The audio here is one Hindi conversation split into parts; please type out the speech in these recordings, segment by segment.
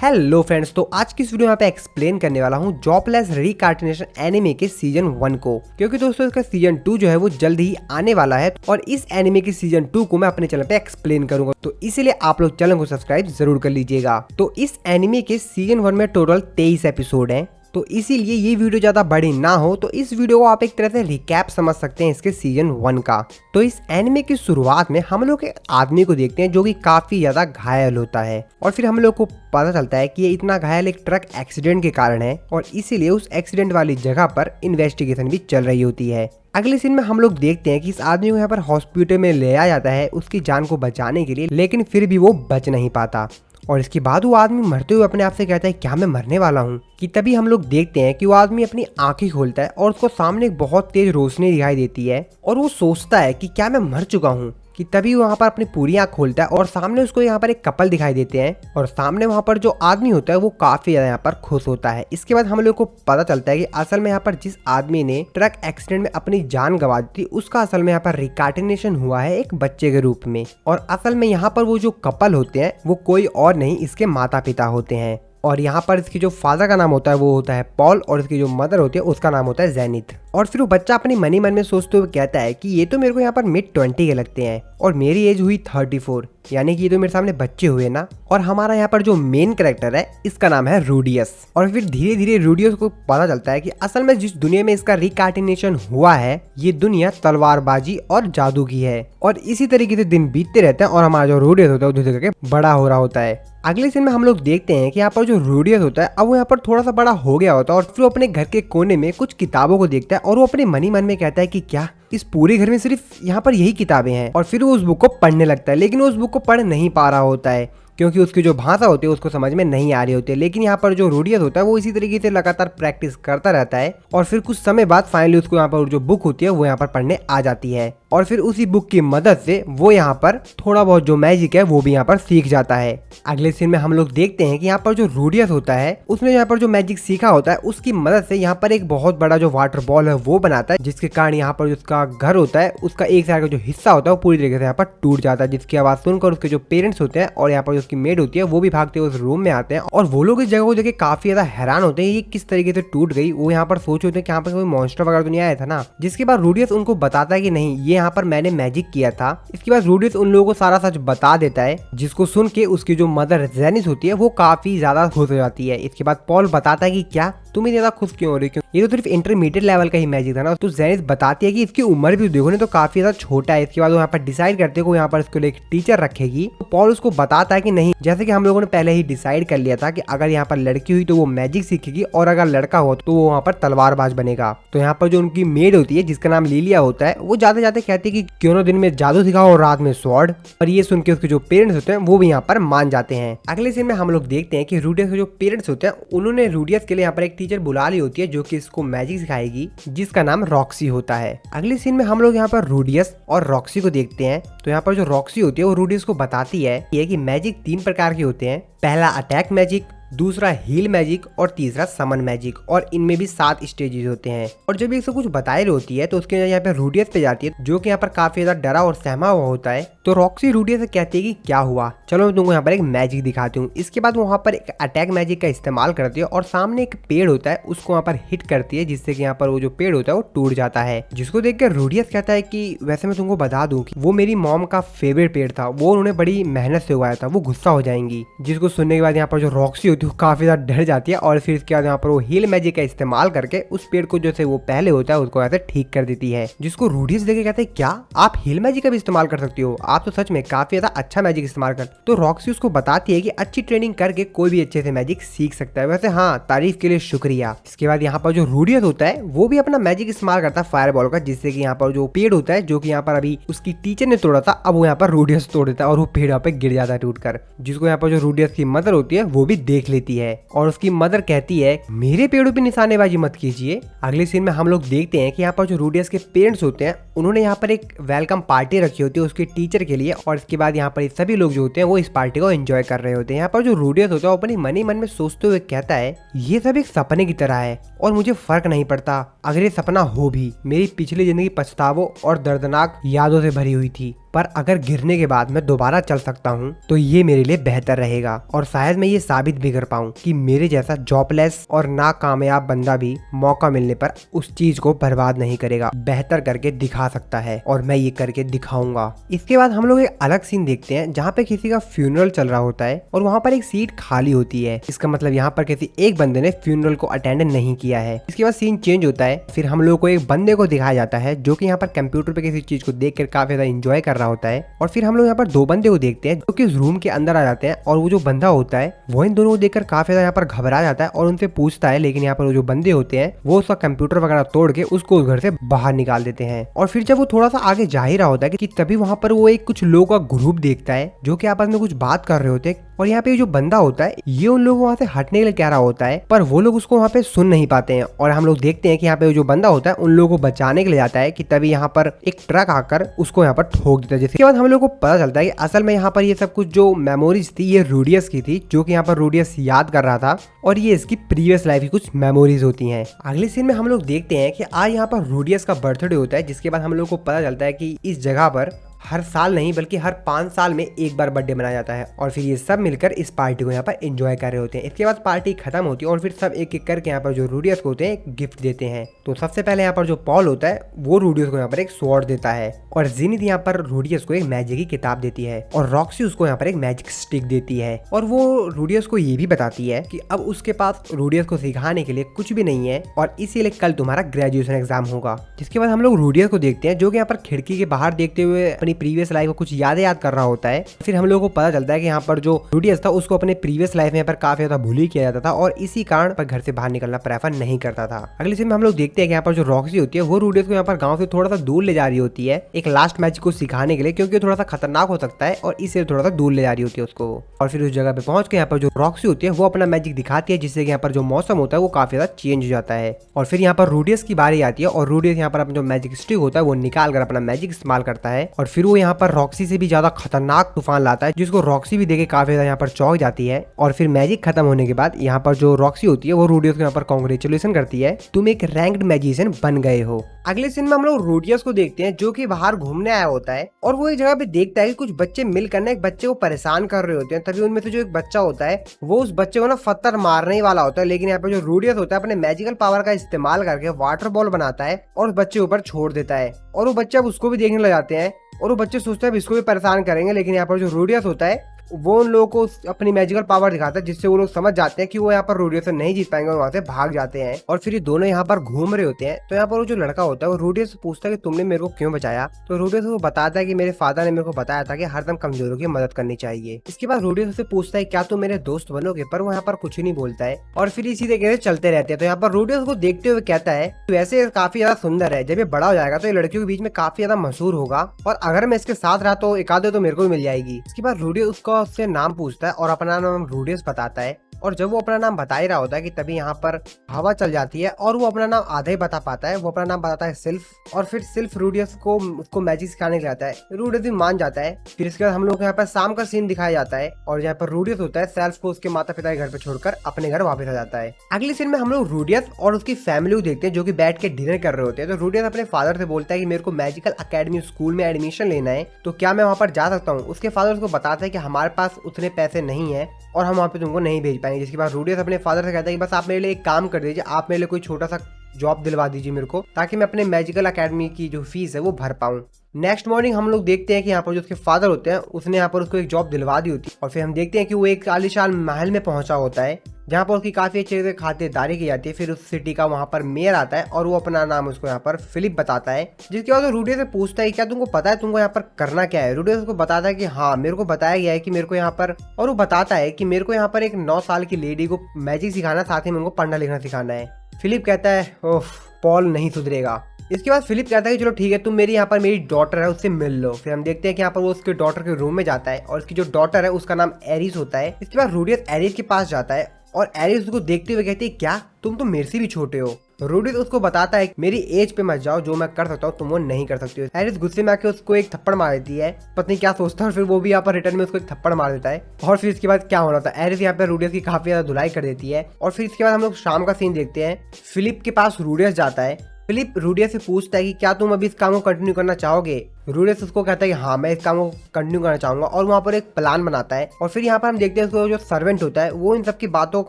हेलो फ्रेंड्स, तो आज की इस वीडियो यहाँ पे एक्सप्लेन करने वाला हूँ जॉबलेस रीकार्डिनेशन एनिमे के सीजन 1 को, क्योंकि दोस्तों इसका सीजन 2 जो है वो जल्द ही आने वाला है और इस एनिमे के सीजन 2 को मैं अपने चैनल पे एक्सप्लेन करूंगा। तो इसीलिए आप लोग चैनल को सब्सक्राइब जरूर कर लीजिएगा। तो इस एनिमे के सीजन 1 में टोटल 23 एपिसोड है, तो इसीलिए ये वीडियो ज्यादा बड़ी ना हो तो इस वीडियो को आप एक तरह से रिकैप समझ सकते हैं इसके सीजन 1 का। तो इस एनिमे की शुरुआत में हम लोग एक आदमी को देखते हैं जो कि काफी ज्यादा घायल होता है और फिर हम लोग को पता चलता है कि ये इतना घायल एक ट्रक एक्सीडेंट के कारण है और इसीलिए उस एक्सीडेंट वाली जगह पर इन्वेस्टिगेशन भी चल रही होती है। अगले सीन में हम लोग देखते हैं कि इस आदमी को यहाँ पर हॉस्पिटल में ले आया जाता है उसकी जान को बचाने के लिए, लेकिन फिर भी वो बच नहीं पाता और इसके बाद वो आदमी मरते हुए अपने आप से कहता है क्या मैं मरने वाला हूँ। कि तभी हम लोग देखते हैं कि वो आदमी अपनी आंखें खोलता है और उसको सामने एक बहुत तेज रोशनी दिखाई देती है और वो सोचता है कि क्या मैं मर चुका हूँ। कि तभी वो वहाँ पर अपनी पूरी आंख खोलता है और सामने उसको यहाँ पर एक कपल दिखाई देते हैं और सामने वहाँ पर जो आदमी होता है वो काफी ज्यादा यहाँ पर खुश होता है। इसके बाद हम लोग को पता चलता है कि असल में यहाँ पर जिस आदमी ने ट्रक एक्सीडेंट में अपनी जान गंवा दी थी उसका असल में यहाँ पर रिकार्डिनेशन हुआ है एक बच्चे के रूप में, और असल में यहाँ पर वो जो कपल होते हैं वो कोई और नहीं इसके माता पिता होते हैं। और यहाँ पर इसकी जो फादर का नाम होता है वो होता है पॉल और इसकी जो मदर होती है उसका नाम होता है जेनिथ। और फिर वो बच्चा अपनी मन ही मन में सोचते हुए कहता है कि ये तो मेरे को यहाँ पर मिड 20 के लगते हैं और मेरी एज हुई 34, यानी कि ये तो मेरे सामने बच्चे हुए ना। और हमारा यहाँ पर जो मेन कैरेक्टर है इसका नाम है रूडियस। और फिर धीरे धीरे रूडियस को पता चलता है कि असल में जिस दुनिया में इसका रिकार्डिनेशन हुआ है ये दुनिया तलवारबाजी और जादू की है। और इसी तरीके से दिन बीतते रहते हैं और हमारा जो रूडियस होता है वो धीरे धीरे बड़ा हो रहा होता है। अगले सीन में हम लोग देखते हैं कि यहाँ पर जो रूडियस होता है अब वो यहाँ पर थोड़ा सा बड़ा हो गया होता है और फिर वो अपने घर के कोने में कुछ किताबों को देखता है और वो अपने मन ही मन में कहता है कि क्या इस पूरे घर में सिर्फ यहाँ पर यही किताबें हैं। और फिर वो उस बुक को पढ़ने लगता है, लेकिन वो उस बुक को पढ़ नहीं पा रहा होता है क्योंकि उसकी जो भाषा होती है उसको समझ में नहीं आ रही होती है। लेकिन यहाँ पर जो रूडियस होता है वो इसी तरीके से लगातार प्रैक्टिस करता रहता है और फिर कुछ समय बाद फाइनली उसको यहाँ पर जो बुक होती है वो यहाँ पर पढ़ने आ जाती है और फिर उसी बुक की मदद से वो यहाँ पर थोड़ा बहुत जो मैजिक है वो भी यहाँ पर सीख जाता है। अगले सीन में हम लोग देखते हैं कि यहाँ पर जो रूडियस होता है उसने यहाँ पर जो मैजिक सीखा होता है उसकी मदद से यहाँ पर एक बहुत बड़ा जो वाटर बॉल है वो बनाता है, जिसके कारण यहाँ पर उसका घर होता है उसका एक साइड का जो हिस्सा होता है वो पूरी तरीके से यहाँ पर टूट जाता है, जिसकी आवाज सुनकर उसके जो पेरेंट्स होते हैं और यहाँ पर उसकी मेड होती है वो भी भागते हुए उस रूम में आते हैं और वो लोग इस जगह को देख के काफी ज्यादा हैरान होते हैं ये किस तरीके से टूट गई। वो यहाँ पर सोच होते हैं कि यहाँ पर कोई मॉन्स्टर वगैरह तो नहीं आया था ना। जिसके बाद रूडियस उनको बताता है कि नहीं ये यहाँ पर मैंने मैजिक किया था। इसके बाद रूडियस उन लोगों को सारा सच बता देता है, जिसको सुन के उसकी जो मदर जेनिस होती है वो काफी ज्यादा खुश हो जाती है। इसके बाद पॉल बताता है कि क्या तुम ज्यादा खुश क्यों हो रही हो, ये तो सिर्फ इंटरमीडिएट लेवल का ही मैजिक था ना। तो जेनिस बताती है कि इसकी उम्र भी देखो ना तो काफी ज्यादा छोटा है। इसके बाद वो यहाँ पर डिसाइड करते हैं यहाँ पर इसके लिए एक टीचर रखेगी। तो पॉल उसको बताता है कि नहीं, जैसे कि हम लोगों ने पहले ही डिसाइड कर लिया था कि अगर यहाँ पर लड़की हुई तो वो मैजिक सीखेगी और अगर लड़का हो तो वो वहाँ पर तलवारबाज बनेगा। तो यहाँ पर जो उनकी मेड होती है जिसका नाम लिलिया होता है वो जाते जाते कहती है कि क्यों ना दिन में जादू सिखाओ और रात में स्वॉर्ड। और ये सुन के उसके जो पेरेंट्स होते हैं वो भी यहाँ पर मान जाते हैं। अगले सीन में हम लोग देखते हैं कि रूडियस के जो पेरेंट्स होते हैं उन्होंने रूडियस के लिए यहाँ पर एक टीचर बुला ली होती है जो कि इसको मैजिक सिखाएगी, जिसका नाम रॉक्सी होता है। अगले सीन में हम लोग यहाँ पर रूडियस और रॉक्सी को देखते हैं। तो यहाँ पर जो रॉक्सी होती है वो रूडियस को बताती है कि मैजिक 3 प्रकार के होते हैं, पहला अटैक मैजिक, दूसरा हील मैजिक और तीसरा समन मैजिक, और इनमें भी 7 स्टेजेस होते हैं। और जब ये सब कुछ बताई रही होती है तो उसके यहाँ पे रूडियस पे जाती है जो कि यहाँ पर काफी ज्यादा डरा और सहमा हुआ होता है। तो रॉक्सी रूडियस से कहती है कि क्या हुआ, चलो मैं तुमको यहाँ पर एक मैजिक दिखाती हूँ। इसके बाद वहाँ पर एक अटैक मैजिक का इस्तेमाल करती है और सामने एक पेड़ होता है उसको वहाँ पर हिट करती है, जिससे कि यहाँ पर वो जो पेड़ होता है वो टूट जाता है। जिसको देखकर रूडियस कहता है कि वैसे मैं तुमको बता दूं कि वो मेरी मॉम का फेवरेट पेड़ था, वो उन्होंने बड़ी मेहनत से उगाया था, वो गुस्सा हो जाएंगी। जिसको सुनने के बाद यहाँ पर जो रॉक्सी होती है वो काफी ज्यादा डर जाती है और फिर इसके बाद यहाँ पर वो हील मैजिक का इस्तेमाल करके उस पेड़ को जैसे वो पहले होता है उसको ऐसे ठीक कर देती है। जिसको रूडियस देख के कहते हैं क्या आप हील मैजिक का भी इस्तेमाल कर सकती हो, आप तो सच में काफी ज्यादा अच्छा मैजिक इस्तेमाल कर। तो रॉक्सी उसको बताती है कि अच्छी ट्रेनिंग करके कोई भी अच्छे से मैजिक सीख सकता है। वैसे हाँ, तारीफ के लिए शुक्रिया। इसके बाद यहाँ पर जो रूडियस होता है वो भी अपना मैजिक इस्तेमाल करता है फायर बॉल का, जिससे कि यहाँ पर जो पेड़ होता है जो कि यहाँ पर अभी उसकी टीचर ने तोड़ा था अब वो यहाँ पर रूडियस तोड़ देता है और वो पेड़ यहाँ पे गिर जाता है टूटकर। जिसको यहाँ पर जो रूडियस की मदर होती है वो भी देख लेती है और उसकी मदर कहती है मेरे पेड़ों पे निशानेबाजी मत कीजिए। अगले सीन में हम लोग देखते हैं कि यहाँ पर जो रूडियस के पेरेंट्स होते हैं उन्होंने यहाँ पर एक वेलकम पार्टी रखी होती है उसके टीचर के लिए और इसके बाद यहाँ पर सभी लोग जो होते हैं वो इस पार्टी को एंजॉय कर रहे होते हैं। यहाँ पर जो रूडियस होता है वो अपनी मन ही मन में सोचते हुए कहता है ये सब एक सपने की तरह है और मुझे फर्क नहीं पड़ता अगर ये सपना हो भी, मेरी पिछली जिंदगी पछतावों और दर्दनाक यादों से भरी हुई थी। पर अगर गिरने के बाद मैं दोबारा चल सकता हूँ तो ये मेरे लिए बेहतर रहेगा और शायद मैं ये साबित भी कर पाऊँ कि मेरे जैसा जॉबलेस और नाकामयाब बंदा भी मौका मिलने पर उस चीज को बर्बाद नहीं करेगा, बेहतर करके दिखा सकता है और मैं ये करके दिखाऊंगा। इसके बाद हम लोग एक अलग सीन देखते हैं जहाँ पे किसी का फ्यूनरल चल रहा होता है और वहाँ पर एक सीट खाली होती है। इसका मतलब यहाँ पर किसी एक बंदे ने फ्यूनरल को अटेंड नहीं किया है। इसके बाद सीन चेंज होता है, फिर हम लोग को एक बंदे को दिखाया जाता है जो कि यहाँ पर कंप्यूटर पे किसी चीज को देख कर काफी ज्यादा इंजॉय कर रहा होता है। और फिर हम लोग यहाँ पर दो बंदे को देखते हैं जो कि उस रूम के अंदर आ जाते हैं और वो जो बंदा होता है वो इन दोनों को देखकर काफी ज्यादा यहाँ पर घबरा जाता है और उनसे पूछता है, लेकिन यहाँ पर वो जो बंदे होते हैं वो उसका कंप्यूटर वगैरह तोड़ के उसको उस घर से बाहर निकाल देते हैं। और फिर जब वो थोड़ा सा आगे जा ही रहा होता है कि तभी वहां पर वो एक कुछ लोगों का ग्रुप देखता है जो कि आपस में कुछ बात कर रहे होते हैं। और यहाँ पे जो बंदा होता है ये उन लोगों को वहां से हटने के लिए कह रहा होता है, पर वो लोग उसको वहां पे सुन नहीं पाते हैं। और हम लोग देखते हैं कि यहाँ पे जो बंदा होता है उन लोगों को बचाने के लिए जाता है कि तभी यहाँ पर एक ट्रक आकर उसको यहाँ पर ठोक देता है। जिसके बाद हम लोग को पता चलता है कि असल में यहाँ पर ये सब कुछ जो मेमोरीज थी ये रूडियस की थी, जो कि यहाँ पर रूडियस याद कर रहा था और ये इसकी प्रीवियस लाइफ की कुछ मेमोरीज होती हैं। अगले सीन में हम लोग देखते हैं कि आज यहाँ पर रूडियस का बर्थडे होता है, जिसके बाद हम लोग को पता चलता है कि इस जगह पर हर साल नहीं बल्कि हर 5 साल में एक बार बर्थडे मनाया जाता है और फिर ये सब मिलकर इस पार्टी को यहाँ पर एंजॉय कर रहे होते हैं। इसके बाद पार्टी खत्म होती है और फिर सब एक एक करके यहाँ पर जो रूडियस को होते हैं गिफ्ट देते हैं। तो सबसे पहले यहाँ पर जो पॉल होता है वो रूडियस को यहाँ पर एक स्वॉर्ड देता है और जिनित यहाँ पर रूडियस को एक मैजिक की किताब देती है और रॉक्सी उसको यहाँ पर एक मैजिक स्टिक देती है। और वो रूडियस को ये भी बताती है कि अब उसके पास रूडियस को सिखाने के लिए कुछ भी नहीं है और इसीलिए कल तुम्हारा ग्रेजुएशन एग्जाम होगा। जिसके बाद हम लोग रूडियस को देखते हैं जो कि यहाँ पर खिड़की के बाहर देखते हुए अपनी प्रीवियस लाइफ को कुछ याद कर रहा होता है। फिर हम लोगों को पता चलता है कि यहाँ पर जो रूडियस था उसको अपने प्रीवियस लाइफ में यहाँ पर काफी ज्यादा बुली किया जाता था और इसी कारण पर घर से बाहर निकलना प्रेफर नहीं करता था। अगले सीन में हम लोग देखते हैं कि यहाँ पर जो रॉक्सी होती है वो रूडियस को यहाँ पर गांव से थोड़ा सा दूर ले जा रही होती है एक लास्ट मैच को सिखाने के लिए, क्योंकि थोड़ा सा खतरनाक हो सकता है और इससे थोड़ा सा दूर ले जा रही होती है उसको। और फिर उस जगह पे पहुंच के यहाँ पर जो रॉक्सी होती है वो अपना मैजिक दिखाती है, जिससे यहाँ पर जो मौसम होता है वो काफी ज्यादा चेंज हो जाता है। और फिर यहाँ पर रूडियस की बारी आती है और रूडियस यहाँ पर अपना जो मैजिक स्टिक होता है वो निकाल कर अपना मैजिक इस्तेमाल करता है और फिर वो यहाँ पर रॉक्सी से भी ज्यादा खतरनाक तूफान लाता है, जिसको रॉक्सी भी देखे काफी ज्यादा यहाँ पर चौंक जाती है। और फिर मैजिक खत्म होने के बाद यहाँ पर जो रॉक्सी होती है वो रूडियस को यहाँ पर कांग्रेचुलेशन करती है, तुम एक रैंक्ड मैजिशियन बन गए हो। अगले सीन में हम लोग रूडियस को देखते हैं जो कि बाहर घूमने आया होता है और वो एक जगह पे देखता है कि कुछ बच्चे मिलकर ना एक बच्चे को परेशान कर रहे होते हैं। तभी उनमें से जो एक बच्चा होता है वो उस बच्चे को ना पत्थर मारने ही वाला होता है, लेकिन यहाँ पे जो रूडियस होता है अपने मैजिकल पावर का इस्तेमाल करके वाटर बॉल बनाता है और उस बच्चे ऊपर छोड़ देता है और वो बच्चे अब उसको भी देखने लग जाते हैं और वो बच्चे सोचते हैं इसको भी परेशान करेंगे। लेकिन यहाँ पर जो रूडियस होता है वो उन लोगों को अपनी मैजिकल पावर दिखाता है, जिससे वो लोग समझ जाते हैं कि वो यहाँ पर रूडियस से नहीं जीत पाएंगे और वहां से भाग जाते हैं। और फिर ये दोनों यहाँ पर घूम रहे होते हैं तो यहाँ पर वो जो लड़का होता है वो रूडियस से पूछता है कि तुमने मेरे को क्यों बचाया। तो रूडियस को बताता है कि मेरे फादर ने मेरे को बताया था कि हरदम कमजोरों की मदद करनी चाहिए। इसके बाद रूडियस उससे पूछता है क्या तुम मेरे दोस्त बनोगे, पर वो यहाँ पर कुछ नहीं बोलता है और फिर इसी तरीके से चलते रहते हैं। तो यहाँ पर रूडियस को देखते हुए कहता है वैसे काफी ज्यादा सुंदर है, जब ये बड़ा हो जाएगा तो ये लड़कियों के बीच में काफी ज्यादा मशहूर होगा और अगर मैं इसके साथ रहा तो एक आधे तो मेरे को भी मिल जाएगी। इसके बाद रूडियस उसका उससे नाम पूछता है और अपना नाम रूडियस बताता है और जब वो अपना नाम बता ही रहा होता है कि तभी यहाँ पर हवा चल जाती है और वो अपना नाम आधा ही बता पाता है। वो अपना नाम बताता है सिल्फ और फिर सिल्फ रूडियस को उसको मैजिक सिखाने के लिए आता है। रूडियस भी मान जाता है। फिर इसके बाद हम लोग यहाँ पर शाम का सीन दिखाया जाता है और यहाँ पर रूडियस होता है सेल्फ को उसके माता पिता के घर पे छोड़कर अपने घर वापस आ जाता है। अगले सीन में हम लोग रूडियस और उसकी फैमिली को देखते हैं जो कि बैठ के डिनर कर रहे होते हैं। तो रूडियस अपने फादर से बोलता है कि मेरे को मैजिकल अकेडमी स्कूल में एडमिशन लेना है, तो क्या मैं वहाँ पर जा सकता हूँ। उसके फादर उसको बताता है कि हमारे पास उतने पैसे नहीं है और हम वहाँ पे तुमको नहीं भेज पाएंगे। जिसके बाद रूडियस अपने फादर से कहता है कि बस आप मेरे लिए एक काम कर दीजिए, आप मेरे लिए कोई छोटा सा जॉब दिलवा दीजिए मेरे को, ताकि मैं अपने मैजिकल अकेडमी की जो फीस है वो भर पाऊँ। नेक्स्ट मॉर्निंग हम लोग देखते हैं कि यहाँ पर जो उसके फादर होते हैं उसने यहाँ पर उसको एक जॉब दिलवा दी होती है और फिर हम देखते हैं कि वो एक आलीशान महल में पहुंचा होता है जहाँ पर उसकी काफी अच्छे से खातिरदारी की जाती है। फिर उस सिटी का वहाँ पर मेयर आता है और वो अपना नाम उसको यहाँ पर फिलिप बताता है। जिसके बाद वो रूडियस से पूछता है क्या तुमको पता है तुमको यहाँ पर करना क्या है। रूडियस उसको बताता है कि हाँ मेरे को बताया गया है कि मेरे को यहाँ पर, और वो बताता है कि मेरे को यहाँ पर एक 9 साल की लेडी को मैजिक सिखाना, साथ ही में उनको पढ़ना लिखना सिखाना है। फिलिप कहता है ओह पॉल नहीं सुधरेगा। इसके बाद फिलिप कहता है कि चलो ठीक है तुम मेरी यहाँ पर मेरी डॉटर है उससे मिल लो। फिर हम देखते हैं कि यहाँ पर वो उसके डॉटर के रूम में जाता है और उसकी जो डॉटर है उसका नाम एरिस होता है। इसके बाद रूडियस एरिस के पास जाता है और एरिस उसको देखते हुए कहती है क्या तुम तो मेरे से भी छोटे हो। रूडियस उसको बताता है मेरी एज पे मत जाओ, जो मैं कर सकता हूँ तुम वो नहीं कर सकती हो। एरिस गुस्से में आके उसको एक थप्पड़ मार देती है, पत्नी क्या सोचता है, और फिर वो भी यहाँ पर रिटर्न में उसको एक थप्पड़ मार देता है। और फिर इसके बाद क्या होना था, एरिस यहाँ पे रूडियस की काफी ज्यादा धुलाई कर देती है। और फिर इसके बाद हम लोग शाम का सीन देखते हैं। फिलिप के पास रूडियस जाता है फिलिप रूडियस से पूछता है कि क्या तुम अभी इस काम को कंटिन्यू करना चाहोगे। रूडियस उसको कहता है कि हाँ मैं इस काम को कंटिन्यू करना चाहूंगा, और वहाँ पर एक प्लान बनाता है। और फिर यहाँ पर हम देखते हैं उसको जो सर्वेंट होता है वो इन सब की बातों को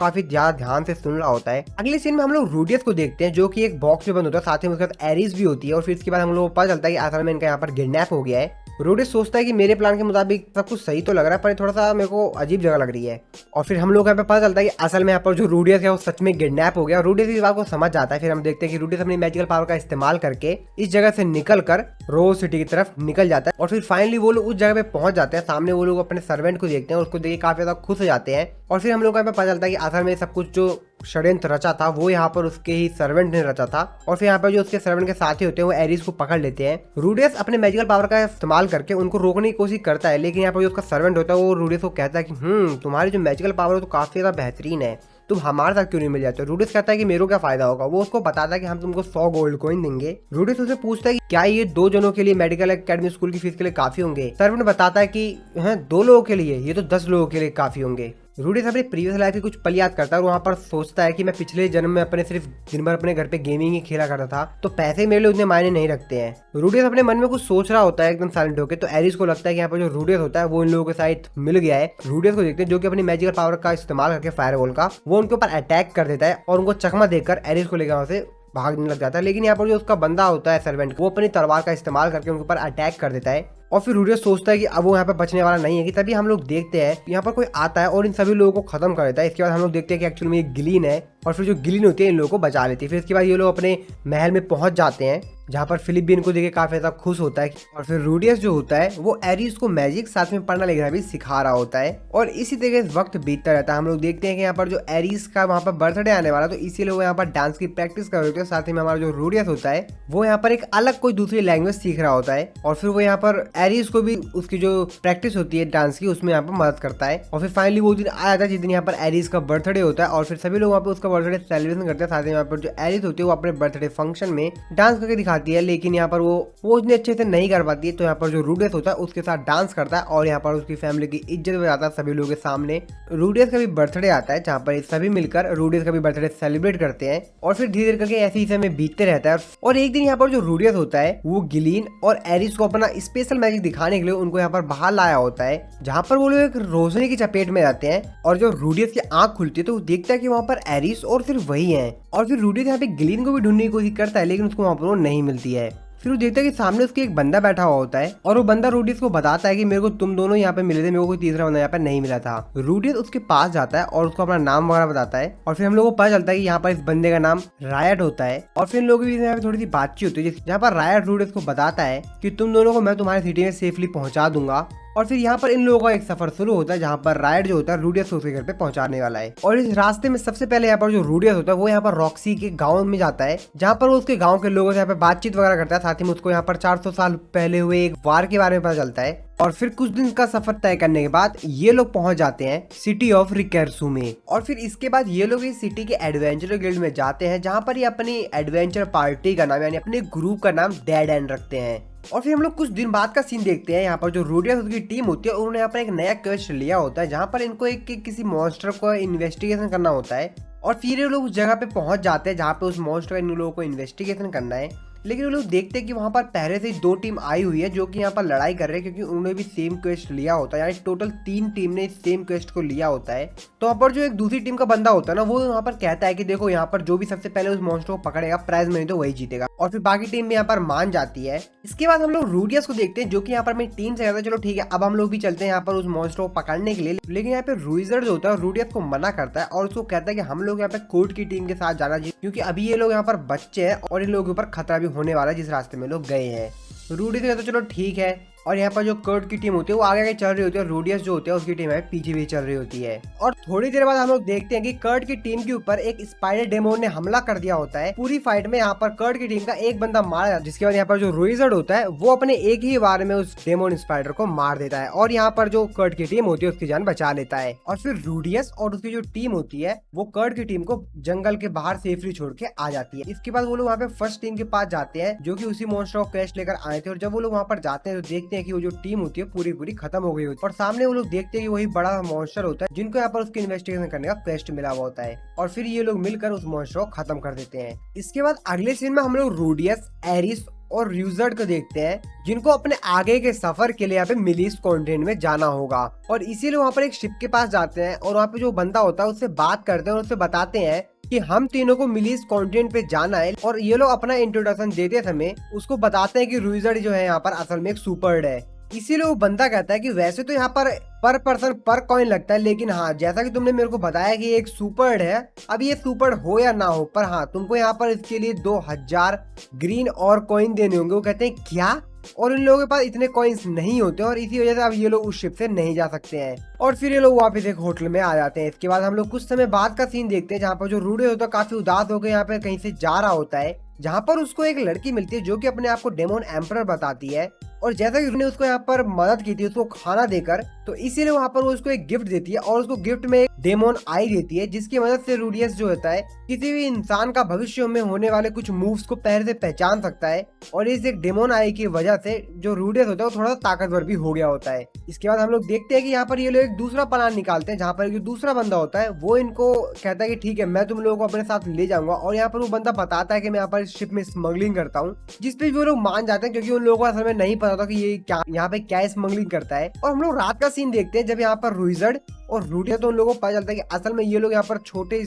काफी ज्यादा ध्यान से सुन रहा होता है। अगले सीन में हम लोग रूडियस को देखते हैं जो कि एक बॉक्स में बंद होता है, साथ ही में उसके साथ एरिस भी होती है। और फिर इसके बाद हम लोग को पता चलता है कि असल में इनका यहाँ पर किडनैप हो गया है। रूडियस सोचता है कि मेरे प्लान के मुताबिक सब कुछ सही तो लग रहा है, पर थोड़ा सा मेरे को अजीब जगह लग रही है। और फिर हम लोग यहाँ पे पता चलता है कि असल में यहाँ पर जो रूडियस है वो सच में किडनैप हो गया। रूडियस इस बात को समझ जाता है। फिर हम देखते हैं कि रूडियस अपनी मैजिकल पावर का इस्तेमाल करके इस जगह से निकल कर रोज सिटी की तरफ निकल जाता है। और फिर फाइनली वो लोग उस जगह पे पहुंच जाते हैं। सामने वो लोग अपने सर्वेंट को देखते हैं, उसको देख काफी ज्यादा खुश हो जाते हैं। और फिर हम लोग यहाँ पे पता चलता है कि असल में सब कुछ जो षड्यंत्र रचा था वो यहाँ पर उसके ही सर्वेंट ने रचा था। और फिर यहाँ पर जो उसके सर्वेंट के साथी होते हैं वो एरिस को पकड़ लेते हैं। रूडियस अपने मैजिकल पावर का इस्तेमाल करके उनको रोकने की कोशिश करता है, लेकिन यहाँ पर जो उसका सर्वेंट होता है वो रूडियस को कहता है कि तुम्हारी जो मैजिकल पावर है तो काफी ज्यादा बेहतरीन है, तुम हमारे साथ क्यों नहीं मिल जाते। रूडियस कहता है कि मेरे को क्या फायदा होगा। वो उसको बताता है कि हम तुमको 100 गोल्ड कॉइन देंगे। रूडियस उसे पूछता है कि क्या ये 2 जनों के लिए मेडिकल एकेडमी स्कूल की फीस के लिए काफी होंगे। सर्वेंट बताता है कि 2 लोगों के लिए ये तो 10 लोगों के लिए काफी होंगे। रूडियस अपनी प्रीवियस लाइफ की कुछ पल याद करता है और वहाँ पर सोचता है कि मैं पिछले जन्म में अपने सिर्फ दिन भर अपने घर पे गेमिंग ही खेला करता था, तो पैसे मेरे लिए उतने मायने नहीं रखते हैं। रूडियस अपने मन में कुछ सोच रहा होता है एकदम साइलेंट होकर, तो एरिस को लगता है कि यहाँ पर जो रूडियस होता है वो इन लोगों के साथ मिल गया है। रूडियस को देखते हैं जो कि अपनी मैजिकल पावर का इस्तेमाल करके फायरवॉल का वो उनके ऊपर अटैक कर देता है और उनको चकमा देकर एरिस को लेकर वहाँ से भागने लग जाता है। लेकिन यहाँ पर जो उसका बंदा होता है सर्वेंट, वो अपनी तलवार का इस्तेमाल करके उनके ऊपर अटैक कर देता है। और फिर रूडियस सोचता है कि अब वो यहाँ पे बचने वाला नहीं है कि तभी हम लोग देखते हैं यहाँ पर कोई आता है और इन सभी लोगों को खत्म कर देता है। इसके बाद हम लोग देखते हैं कि एक्चुअली में एक गिलीन है और फिर जो गिलीन होती है इन लोगों को बचा लेती है। फिर इसके बाद ये लोग अपने महल में पहुंच जाते हैं जहाँ पर फिलिप भी इनको देख के काफी ज्यादा खुश होता है। और फिर रूडियस जो होता है वो एरिस को मैजिक साथ में पढ़ना लिखना भी सिखा रहा होता है। और इसी तरीके से वक्त बीतता रहता है। हम लोग देखते हैं कि यहाँ पर जो एरिस का वहाँ पर बर्थडे आने वाला, तो इसीलिए वो यहाँ पर डांस की प्रैक्टिस कर रहे होते हैं। साथ ही में हमारा जो रूडियस होता है वो यहाँ पर एक अलग कोई दूसरी लैंग्वेज सीख रहा होता है। और फिर वो यहाँ पर एरिस को भी उसकी जो प्रैक्टिस होती है डांस की उसमें यहाँ पर मदद करता है। और फिर फाइनली वो दिन आ जाता है जिस दिन यहाँ पर एरिस का बर्थडे होता है और फिर सभी लोग वहाँ पर उसका बर्थडे सेलिब्रेशन करते हैं। साथ ही यहाँ पर जो एरिस होती है वो अपने बर्थडे फंक्शन में डांस करके दिखाती है, लेकिन यहाँ पर वो इतने अच्छे से नहीं कर पाती है। तो यहाँ पर जो रूडियस होता है उसके साथ डांस करता है और यहाँ पर उसकी फैमिली की इज्जत बजाता है सभी लोगों के सामने। रूडियस का भी बर्थडे आता है जहाँ पर सभी मिलकर रूडियस का भी बर्थडे सेलिब्रेट करते हैं। और फिर धीरे धीरे करके ऐसे ही समय बीतते रहता है। और एक दिन यहाँ पर जो रूडियस होता है वो गिलीन और एरिस को अपना स्पेशल मैजिक दिखाने के लिए उनको यहाँ पर बाहर लाया होता है, जहाँ पर वो लोग एक रोशनी की चपेट में जाते हैं। और जो रूडियस की आंख खुलती है तो वो देखता है कि वहाँ पर एरिस और सिर्फ वही है। और फिर रूडियस यहाँ पे गिलीन को भी ढूंढने की कोशिश करता है, लेकिन उसको वहाँ पर वो नहीं मिलती है। फिर वो देखता है कि सामने उसके एक बंदा बैठा हुआ होता है और वो बंदा रूडियस को बताता है कि मेरे को तुम दोनों यहाँ पे मिले थे, मेरे को कोई तीसरा बंदा यहाँ पे नहीं मिला था। रूडियस उसके पास जाता है और उसको अपना नाम वगैरह बताता है। और फिर हम लोगों को पता चलता है कि यहाँ पर इस बंदे का नाम रायट होता है। और फिर इन लोगों के बीच यहाँ पे थोड़ी सी बातचीत होती है जहाँ पर रायट रूडियस को बताता है कि तुम दोनों को मैं तुम्हारी सिटी में सेफली पहुंचा दूंगा। और फिर यहाँ पर इन लोगों का एक सफर शुरू होता है जहाँ पर रायट जो होता है रूडियस को उसके घर पे पहुंचाने वाला है। और इस रास्ते में सबसे पहले यहाँ पर जो रूडियस होता है वो यहाँ पर रॉक्सी के गांव में जाता है, जहाँ पर वो उसके गांव के लोगों से यहाँ पे बातचीत वगैरह करता है। साथ ही में उसको यहाँ पर 400 साल पहले हुए एक वार के बारे में पता चलता है। और फिर कुछ दिन का सफर तय करने के बाद ये लोग पहुंच जाते हैं सिटी ऑफ रिकेर्सू में। और फिर इसके बाद ये लोग इस सिटी के एडवेंचर गिल्ड में जाते हैं, जहाँ पर ये अपनी एडवेंचर पार्टी का नाम यानी अपने ग्रुप का नाम डेड एंड रखते हैं। और फिर हम लोग कुछ दिन बाद का सीन देखते हैं। यहाँ पर जो रूडियस उसकी टीम होती है उन्होंने यहाँ पर एक नया क्वेस्ट लिया होता है, जहाँ पर इनको एक किसी मॉन्स्टर को इन्वेस्टिगेशन करना होता है। और फिर ये लोग उस जगह पे पहुंच जाते हैं जहाँ पे उस मॉन्स्टर का इन लोगों को इन्वेस्टिगेशन करना है। लेकिन वो लोग देखते हैं कि वहाँ पर पहले से 2 टीम आई हुई है जो कि यहाँ पर लड़ाई कर रहे हैं, क्योंकि उन्होंने भी सेम क्वेस्ट लिया होता है। यानी टोटल 3 टीम ने सेम क्वेस्ट को लिया होता है। तो वहाँ पर जो एक दूसरी टीम का बंदा होता है ना, वो वहाँ पर कहता है कि देखो यहाँ पर जो भी सबसे पहले उस मॉन्स्टर को पकड़ेगा प्राइज मनी तो वही जीतेगा। और फिर बाकी टीम भी यहाँ पर मान जाती है। इसके बाद हम लोग रूडियस को देखते हैं जो कि यहाँ पर अपनी टीम से कहता है चलो ठीक है अब हम लोग भी चलते हैं यहाँ पर उस मॉन्स्टर को पकड़ने के लिए। लेकिन यहाँ पे रूइजर जो होता है रूडियस को मना करता है और उसको कहता है कि हम लोग यहाँ पे कोर्ट की टीम के साथ जाना चाहिए, क्योंकि अभी ये लोग यहाँ पर बच्चे हैं और इन लोगों के ऊपर खतरा भी होने वाला है जिस रास्ते में लोग गए हैं। रूडियस कहता है चलो ठीक है। और यहाँ पर जो कर्ट की टीम होती है वो आगे चल रही होती है और रूडियस जो होता है उसकी टीम है पीछे भी चल रही होती है। और थोड़ी देर बाद हम लोग देखते हैं कि कर्ट की टीम के ऊपर एक स्पाइडर डेमोन ने हमला कर दिया होता है। पूरी फाइट में यहाँ पर कर्ट की टीम का एक बंदा मारा जाता है, जिसके बाद यहाँ पर जो रूइजर्ड होता है वो अपने एक ही वार में उस डेमोन स्पाइडर को मार देता है और यहाँ पर जो कर्ट की टीम होती है उसकी जान बचा लेता है। और फिर रूडियस और उसकी जो टीम होती है वो कर्ट की टीम को जंगल के बाहर सेफली छोड़ के आ जाती है। इसके बाद वो लोग वहाँ पे फर्स्ट टीम के पास जाते हैं जो कि उसी मॉन्स्टर को कैश लेकर आए थे। और जब वो लोग वहाँ पर जाते हैं तो देखते देखते हैं कि वो जो टीम होती है पूरी पूरी खत्म हो गई होती है और सामने वो लोग देखते हैं कि वही बड़ा मॉन्स्टर होता है जिनको यहाँ पर उसकी इन्वेस्टिगेशन करने का क्वेस्ट मिला हुआ होता है और फिर ये लोग मिलकर उस मॉन्स्टर को खत्म कर देते हैं। इसके बाद अगले सीन में हम लोग रूडियस, एरिस और र्यूजर्ड को देखते हैं जिनको अपने आगे के सफर के लिए यहाँ पे मिलिस कॉन्टिनेंट में जाना होगा और इसीलिए वहाँ पर एक शिप के पास जाते हैं और वहाँ पे जो बंदा होता है उससे बात करते हैं और उससे बताते हैं कि हम तीनों को मिलिस कॉन्टिनेंट पे जाना है और ये लोग अपना इंट्रोडक्शन देते समय उसको बताते हैं कि र्यूजर्ड जो है यहाँ पर असल में एक सुपर्ड है। इसीलिए वो बंदा कहता है कि वैसे तो यहाँ पर पर्सन पर कॉइन लगता है, लेकिन हाँ जैसा कि तुमने मेरे को बताया कि एक सुपर्ड है, अब ये सुपर्ड हो या ना हो पर हाँ तुमको यहाँ पर इसके लिए 2000 ग्रीन और कॉइन देने होंगे। वो कहते हैं क्या, और इन लोगों के पास इतने कॉइन्स नहीं होते और इसी वजह से अब ये लोग उस शिप से नहीं जा सकते हैं और फिर ये लोग वापस एक होटल में आ जाते हैं। इसके बाद हम लोग कुछ समय बाद का सीन देखते हैं जहाँ पर जो रूडे होता है काफी उदास होकर यहाँ पे कहीं से जा रहा होता है, जहाँ पर उसको एक लड़की मिलती है जो कि अपने आप को डेमोन एम्परर बताती है और जैसा कि उसने उसको यहाँ पर मदद की थी उसको खाना देकर, तो इसीलिए वहाँ पर वो उसको एक गिफ्ट देती है और उसको गिफ्ट में एक डेमोन आई देती है जिसकी मदद से रूडियस जो होता है किसी भी इंसान का भविष्य में होने वाले कुछ मूव्स को पहले से पहचान सकता है और इस एक डेमोन आई की वजह से जो रूडियस होता है वो थोड़ा सा ताकतवर भी हो गया होता है। इसके बाद हम लोग देखते हैं कि यहाँ पर ये लोग एक दूसरा प्लान निकालते हैं जहाँ पर जो दूसरा बंदा होता है वो इनको कहता है कि ठीक है मैं तुम लोगों को अपने साथ ले जाऊंगा और यहाँ पर वो बंदा बताता है कि मैं यहाँ पर शिप में स्मगलिंग करता हूँ, जिस पे वो लोग मान जाते हैं क्योंकि उन लोगों को असल में नहीं पता था कि ये क्या यहाँ पे क्या स्मगलिंग करता है। और हम लोग रात का सीन देखते हैं जब यहाँ पर रूइजर्ड और रूडिया तो उन लोगों को पता चलता है कि असल में ये लोग यहाँ पर छोटे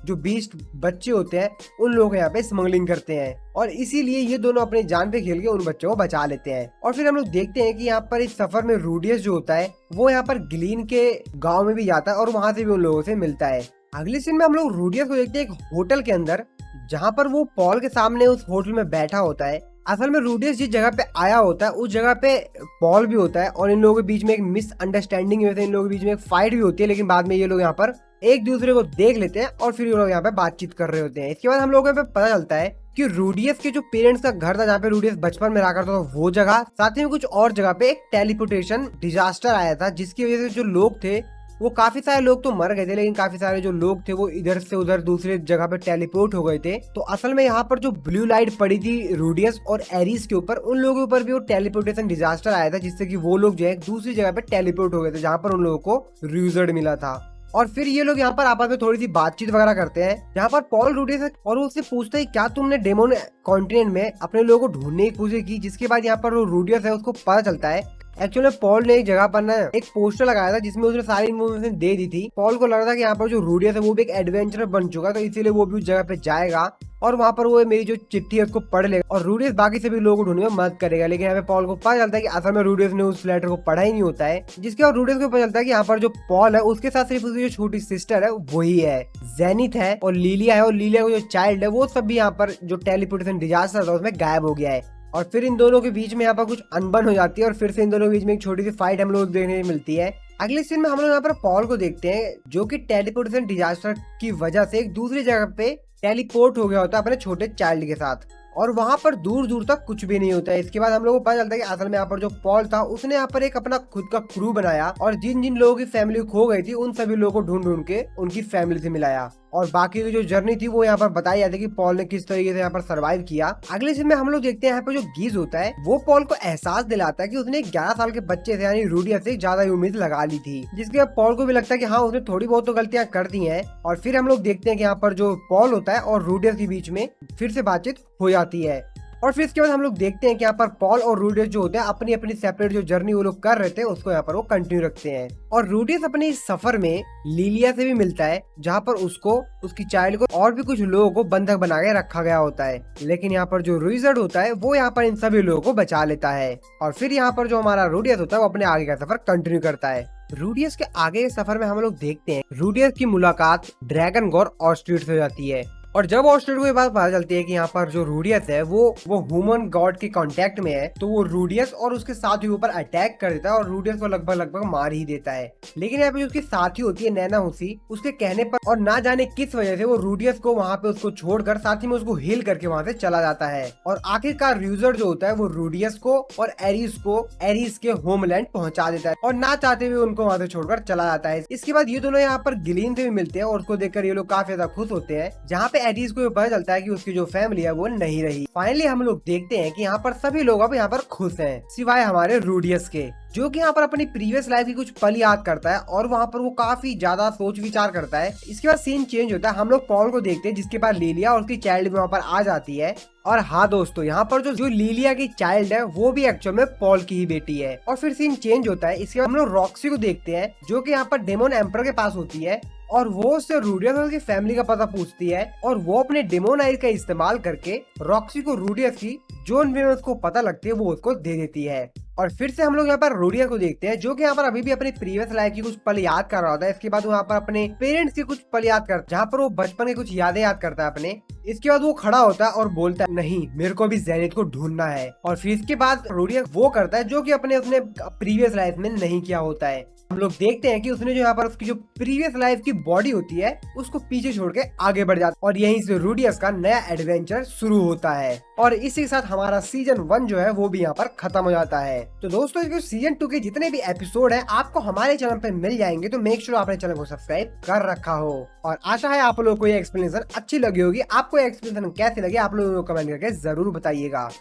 जो बीस्ट बच्चे होते हैं उन लोग यहाँ पे स्मगलिंग करते हैं और इसीलिए ये दोनों अपने जान पे खेल के उन बच्चों को बचा लेते हैं। और फिर हम लोग देखते हैं कि यहाँ पर इस सफर में रूडियस जो होता है वो यहाँ पर ग्लीन के गांव में भी जाता है और वहां से भी उन लोगों से मिलता है। अगले सीन में हम लोग रूडियस को देखते हैं एक होटल के अंदर जहाँ पर वो पॉल के सामने उस होटल में बैठा होता है। असल में रूडियस जिस जगह पे आया होता है उस जगह पे पॉल भी होता है और इन लोगों के बीच में एक मिसअंडरस्टैंडिंग की वजह से इन लोगों के बीच में एक फाइट भी होती है, लेकिन बाद में ये लोग यहाँ पर एक दूसरे को देख लेते हैं और फिर ये लोग यहाँ पे बातचीत कर रहे होते हैं। इसके बाद हम लोगों को पता चलता है कि रूडियस के जो पेरेंट्स का घर था जहाँ पे रूडियस बचपन में रहा करता था वो जगह, साथ ही में कुछ और जगह पे एक टेलीपोर्टेशन डिजास्टर आया था जिसकी वजह से जो लोग थे वो काफी सारे लोग तो मर गए थे, लेकिन काफी सारे जो लोग थे वो इधर से उधर दूसरे जगह पे टेलीपोर्ट हो गए थे। तो असल में यहाँ पर जो ब्लू लाइट पड़ी थी रूडियस और एरिस के ऊपर, उन लोगों के ऊपर भी वो टेलीपोर्टेशन डिजास्टर आया था जिससे कि वो लोग जो है दूसरी जगह पे टेलीपोर्ट हो गए थे जहाँ पर उन लोगों को र्यूजर्ड मिला था। और फिर ये लोग यहाँ पर आपस में थोड़ी सी बातचीत वगैरह करते हैं जहाँ पर पॉल रूडियस और वो उससे पूछता है क्या तुमने डेमोन कॉन्टिनेंट में अपने लोगों को ढूंढने की कोशिश की, जिसके बाद यहाँ पर वो रूडियस है उसको पता चलता है एक्चुअली पॉल ने एक जगह पर ना एक पोस्टर लगाया था जिसमें उसने सारी इन्फॉर्मेशन दे दी थी। पॉल को लग रहा था कि यहाँ पर जो रूडियस है वो भी एक एडवेंचरर बन चुका है तो इसीलिए वो भी उस जगह पे जाएगा और वहाँ पर वो मेरी जो चिट्ठी है उसको पढ़ लेगा और रूडियस बाकी सभी लोगों को ढूंढने में मदद करेगा। लेकिन यहाँ पे पॉल को पता चलता है कि असल में रूडियस ने उस लेटर को पढ़ा ही नहीं होता है, जिसके बाद रूडियस को पता चलता है कि यहाँ पर जो पॉल है उसके साथ सिर्फ उसकी जो छोटी सिस्टर है वही है, जेनिथ है और लीलिया है, और लीलिया का जो चाइल्ड है वो सब भी यहाँ पर जो टेलीपोर्टेशन डिजास्टर था उसमें गायब हो गया है। और फिर इन दोनों के बीच में यहाँ पर कुछ अनबन हो जाती है और फिर से इन दोनों के बीच में एक छोटी सी फाइट हम लोग देखने को मिलती है। अगले सीन में हम लोग यहाँ पर पॉल को देखते हैं जो कि टेलीपोर्टेशन डिजास्टर की वजह से एक दूसरी जगह पे टेलीपोर्ट हो गया होता है अपने छोटे चाइल्ड के साथ और वहां पर दूर दूर तक कुछ भी नहीं होता है। इसके बाद हम लोगों को पता चलता है कि असल में यहाँ पर जो पॉल था उसने यहाँ पर एक अपना खुद का क्रू बनाया और जिन जिन लोगों की फैमिली खो गई थी उन सभी लोगों को ढूंढ ढूंढ के उनकी फैमिली से मिलाया और बाकी की जो जर्नी थी वो यहाँ पर बताई जाती है कि पॉल ने किस तरीके से यहाँ पर सर्वाइव किया। अगले सीन में हम लोग देखते हैं यहाँ पर जो गीज होता है वो पॉल को एहसास दिलाता है कि उसने 11 साल के बच्चे से यानी रूडियस से ज्यादा उम्मीद लगा ली थी, जिसके बाद पॉल को भी लगता है कि हाँ उसने थोड़ी बहुत तो गलतियां कर दी हैं। और फिर हम लोग देखते हैं कि यहाँ पर जो पॉल होता है और रूडियस के बीच में फिर से बातचीत हो जाती है और फिर इसके बाद हम लोग देखते हैं कि यहाँ पर पॉल और रूडियस जो होते हैं अपनी अपनी सेपरेट जो जर्नी वो लोग कर रहे थे उसको यहाँ पर वो कंटिन्यू रखते हैं। और रूडियस अपने इस सफर में लीलिया से भी मिलता है जहाँ पर उसको उसकी चाइल्ड को और भी कुछ लोगों को बंधक बना के रखा गया होता है, लेकिन यहाँ पर जो रूइजर्ड होता है वो यहाँ पर इन सभी लोगों को बचा लेता है और फिर यहाँ पर जो हमारा रूडियस होता है वो अपने आगे का सफर कंटिन्यू करता है। रूडियस के आगे के सफर में हम लोग देखते हैं रूडियस की मुलाकात ड्रैगन गॉर ऑस्ट्रिच से हो जाती है और जब ऑस्ट्रिच को ये बात पता चलती है कि यहाँ पर जो रूडियस है वो ह्यूमन गॉड के कांटेक्ट में है तो वो रूडियस और उसके साथी ऊपर अटैक कर देता है और रूडियस को लगभग मार ही देता है। लेकिन यहाँ पे जो उसकी साथी होती है नैना हुसी, उसके कहने पर और ना जाने किस वजह से वो रूडियस को वहाँ पे उसको छोड़कर साथ ही में उसको हील करके वहाँ से चला जाता है और आखिरकार र्यूजर जो होता है वो रूडियस को और एरिस के होमलैंड पहुंचा देता है और ना चाहते हुए उनको वहाँ से छोड़कर चला जाता है। इसके बाद ये दोनों यहाँ पर गिलीन से भी मिलते हैं और उसको देखकर ये लोग काफी ज्यादा खुश होते हैं। जहाँ पे एडीज को पता चलता है कि उसकी जो फैमिली है वो नहीं रही। फाइनली हम लोग देखते हैं कि यहाँ पर सभी लोग अब यहाँ पर खुश हैं सिवाय हमारे रूडियस के, जो कि यहाँ पर अपनी प्रीवियस लाइफ की कुछ पल याद करता है और वहाँ पर वो काफी ज्यादा सोच विचार करता है। इसके बाद सीन चेंज होता है, हम लोग पॉल को देखते हैं जिसके पास लिलिया और उसकी चाइल्ड भी वहाँ पर आ जाती है। और हाँ दोस्तों, यहाँ पर जो लिलिया की चाइल्ड है वो भी एक्चुअल में पॉल की ही बेटी है। और फिर सीन चेंज होता है, इसके बाद हम लोग रॉक्सी को देखते हैं जो कि यहाँ पर डेमोन एम्पर के पास होती है और वो उससे रूडियस और उसकी फैमिली का पता पूछती है और वो अपने डेमोन आइज का इस्तेमाल करके रॉक्सी को रूडियस की जो इन्फॉर्मेशन उसको पता लगती है वो उसको दे देती है। और फिर से हम लोग यहाँ पर रूडियस को देखते हैं जो कि यहाँ पर अभी भी अपनी प्रीवियस लाइफ की कुछ पल याद कर रहा होता है। इसके बाद वो यहाँ पर अपने पेरेंट्स की कुछ पल याद करता है जहाँ पर वो बचपन की कुछ यादें याद करता है अपने। इसके बाद वो खड़ा होता है और बोलता है नहीं, मेरे को भी जेनिथ को ढूंढना है। और फिर इसके बाद रूडियस वो करता है जो कि अपने प्रीवियस लाइफ में नहीं किया होता है। हम लोग देखते हैं कि उसने जो यहाँ पर उसकी जो प्रीवियस लाइफ की बॉडी होती है उसको पीछे छोड़ के आगे बढ़ जाता है और यहीं से रूडियस का नया एडवेंचर शुरू होता है। और इसी के साथ हमारा सीजन 1 जो है वो भी यहाँ पर खत्म हो जाता है। तो दोस्तों सीजन 2 के जितने भी एपिसोड हैं आपको हमारे चैनल पे मिल जाएंगे, तो मेक श्योर आपने चैनल को सब्सक्राइब कर रखा हो। और आशा है आप लोगों को ये एक्सप्लेनेशन अच्छी लगी होगी। आपको एक्सप्लेनेशन कैसी लगी आप लोगों को कमेंट करके जरूर बताइएगा।